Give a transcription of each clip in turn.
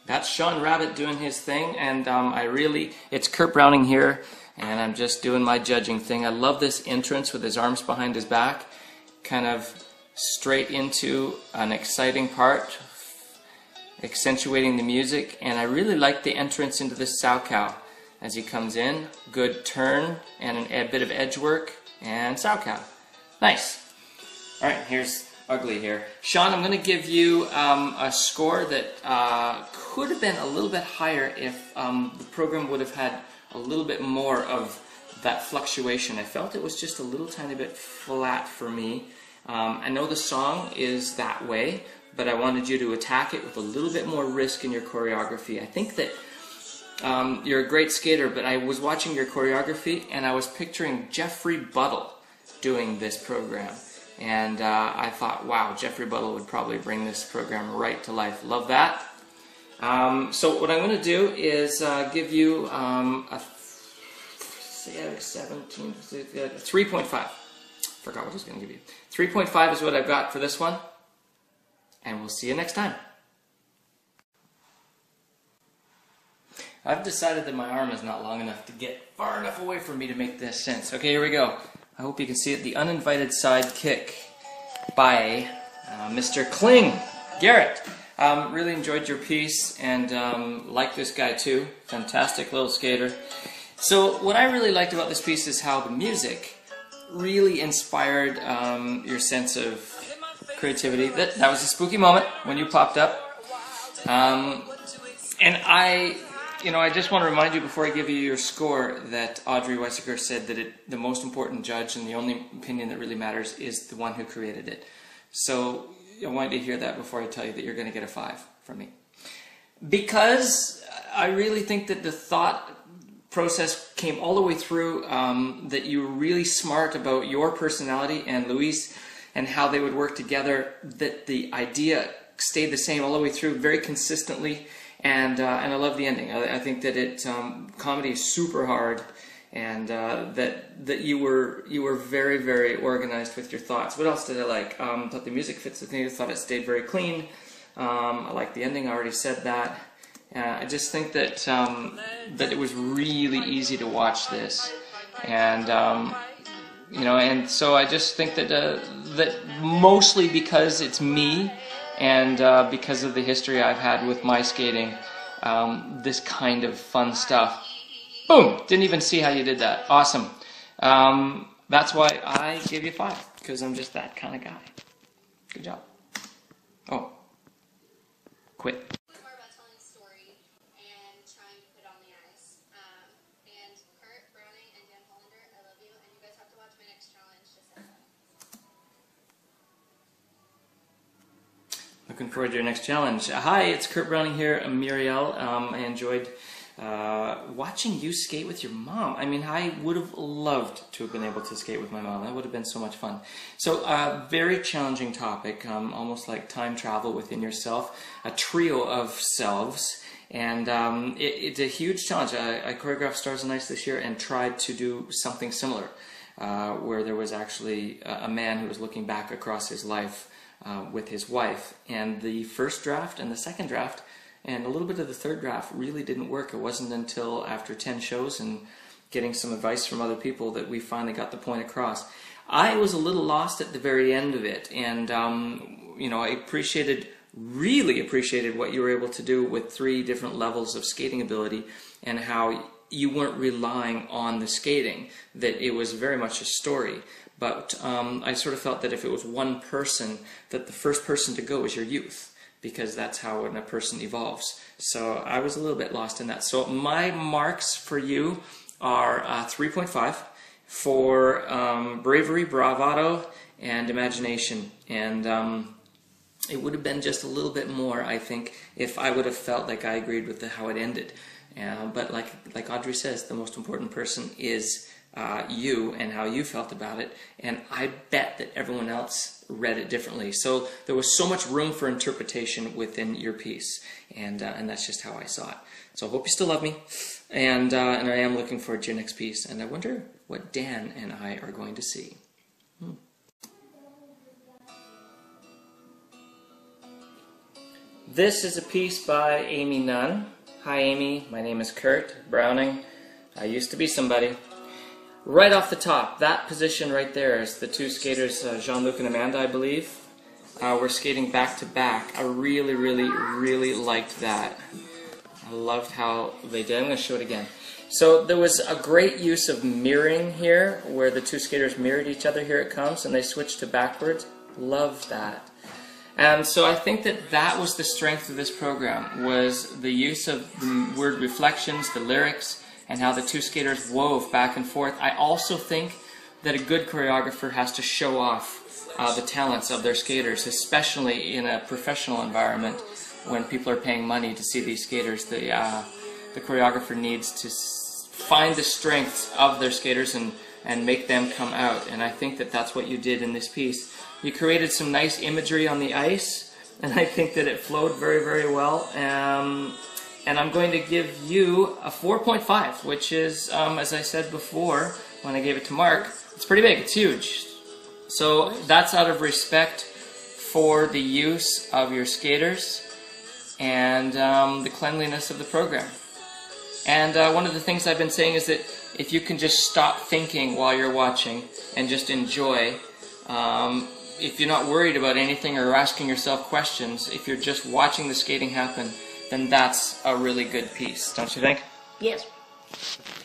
That's Sean Rabbit doing his thing, and it's Kurt Browning here, and I'm just doing my judging thing. I love this entrance with his arms behind his back, kind of straight into an exciting part, accentuating the music, and I really like the entrance into this sow cow as he comes in. Good turn and a bit of edge work, and sow cow. Nice. All right, here's Ugly here. Sean, I'm going to give you a score that could have been a little bit higher if the program would have had a little bit more of that fluctuation. I felt it was just a little tiny bit flat for me. I know the song is that way, but I wanted you to attack it with a little bit more risk in your choreography. I think that you're a great skater, but I was watching your choreography and I was picturing Jeffrey Buttle doing this program. And I thought, wow, Jeffrey Buttle would probably bring this program right to life. Love that. So what I'm going to do is give you a 3.5. Forgot what I was going to give you. 3.5 is what I've got for this one. And we'll see you next time. I've decided that my arm is not long enough to get far enough away from me to make this sense. Okay, here we go. I hope you can see it. The Uninvited Sidekick by Mr. Kling, Garrett. Really enjoyed your piece and like this guy too. Fantastic little skater. So what I really liked about this piece is how the music really inspired your sense of creativity. That was a spooky moment when you popped up. And I just want to remind you before I give you your score that Audrey Weisiger said that the most important judge and the only opinion that really matters is the one who created it. So I want you to hear that before I tell you that you're going to get a 5 from me. Because I really think that the thought process came all the way through, that you were really smart about your personality and Luis and how they would work together, that the idea stayed the same all the way through very consistently. And I love the ending. I think that comedy is super hard, and that you were very, very organized with your thoughts. What else did I like? Thought the music fits the thing. I thought it stayed very clean. I liked the ending. I already said that. I just think that that it was really easy to watch this, and and so I just think that that mostly because it's me. And because of the history I've had with my skating, this kind of fun stuff. Boom! Didn't even see how you did that. Awesome. That's why I gave you 5, because I'm just that kind of guy. Good job. Oh. Quit. More about telling a story and trying to put on the ice. And Kurt Browning and Dan Hollander, I love you, and you guys have to watch my next challenge. Just like that. Looking forward to your next challenge. Hi, it's Kurt Browning here. I'm Mirielle. I enjoyed watching you skate with your mom. I mean, I would have loved to have been able to skate with my mom. That would have been so much fun. So, very challenging topic, almost like time travel within yourself, a trio of selves. And it's a huge challenge. I choreographed Stars and Ice this year and tried to do something similar, where there was actually a man who was looking back across his life with his wife, and the first draft and the second draft and a little bit of the third draft really didn't work. It wasn't until after 10 shows and getting some advice from other people that we finally got the point across. I was a little lost at the very end of it, and I really appreciated what you were able to do with 3 different levels of skating ability, and how you weren't relying on the skating, that it was very much a story. But I sort of felt that if it was one person, that the first person to go is your youth, because that's how a person evolves. So I was a little bit lost in that. So my marks for you are 3.5 for bravery, bravado, and imagination. And it would have been just a little bit more, I think, if I would have felt like I agreed with how it ended. But like Audrey says, the most important person is you and how you felt about it, and I bet that everyone else read it differently. So there was so much room for interpretation within your piece, and that's just how I saw it. So I hope you still love me, and I am looking forward to your next piece, and I wonder what Dan and I are going to see. This is a piece by Amy Nunn. Hi Amy, my name is Kurt Browning. I used to be somebody. Right off the top, that position right there is the two skaters, Jean-Luc and Amanda, I believe. We're skating back to back. I really, really, really liked that. I loved how they did. I'm going to show it again. So there was a great use of mirroring here, where the two skaters mirrored each other. Here it comes, and they switched to backwards. Loved that. And so I think that that was the strength of this program, was the use of the word reflections, the lyrics, and how the two skaters wove back and forth. I also think that a good choreographer has to show off the talents of their skaters, especially in a professional environment when people are paying money to see these skaters. The choreographer needs to find the strengths of their skaters and make them come out. And I think that that's what you did in this piece. You created some nice imagery on the ice, and I think that it flowed very, very well. And I'm going to give you a 4.5, which is, as I said before, when I gave it to Mark, it's pretty big, it's huge. So that's out of respect for the use of your skaters and the cleanliness of the program. And one of the things I've been saying is that if you can just stop thinking while you're watching and just enjoy, if you're not worried about anything or asking yourself questions, if you're just watching the skating happen, then that's a really good piece, don't you think? Yes.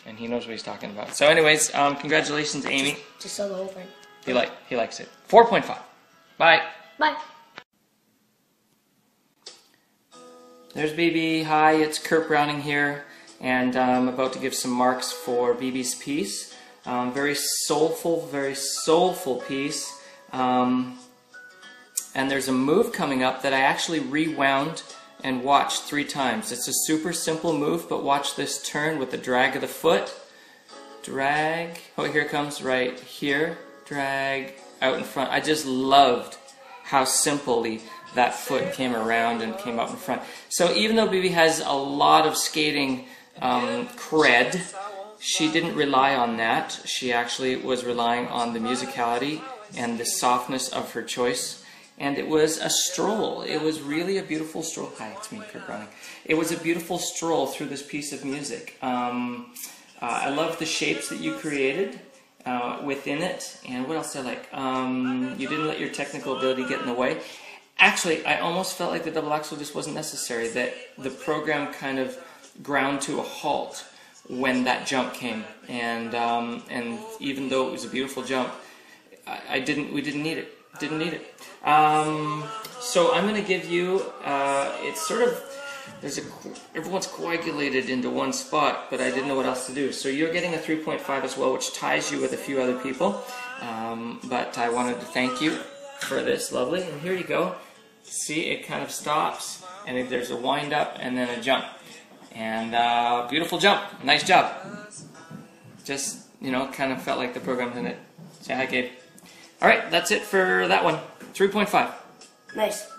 And he knows what he's talking about. So anyways, congratulations, Amy. Just saw the whole thing. He likes it. 4.5. Bye. Bye. There's Bebe. Hi, it's Kurt Browning here, and I'm about to give some marks for Bebe's piece. Very soulful piece. And there's a move coming up that I actually rewound and watched 3 times. It's a super simple move, but watch this turn with the drag of the foot. Drag. Oh, here it comes right here. Drag out in front. I just loved how simply that foot came around and came up in front. So even though Bebe has a lot of skating cred, she didn't rely on that. She actually was relying on the musicality and the softness of her choice. And it was a stroll. It was really a beautiful stroll. Hi, it's me, Kurt Browning. It was a beautiful stroll through this piece of music. I love the shapes that you created within it. And what else I like? You didn't let your technical ability get in the way. Actually, I almost felt like the double axel just wasn't necessary, that the program kind of ground to a halt when that jump came. And even though it was a beautiful jump, we didn't need it. Didn't need it. So I'm going to give you, it's sort of, everyone's coagulated into one spot, but I didn't know what else to do. So you're getting a 3.5 as well, which ties you with a few other people. But I wanted to thank you for this, lovely. And here you go. See, it kind of stops, and there's a wind up and then a jump. And beautiful jump. Nice job. Just, kind of felt like the program's in it. Say hi, Gabe. Alright, that's it for that one. 3.5. Nice.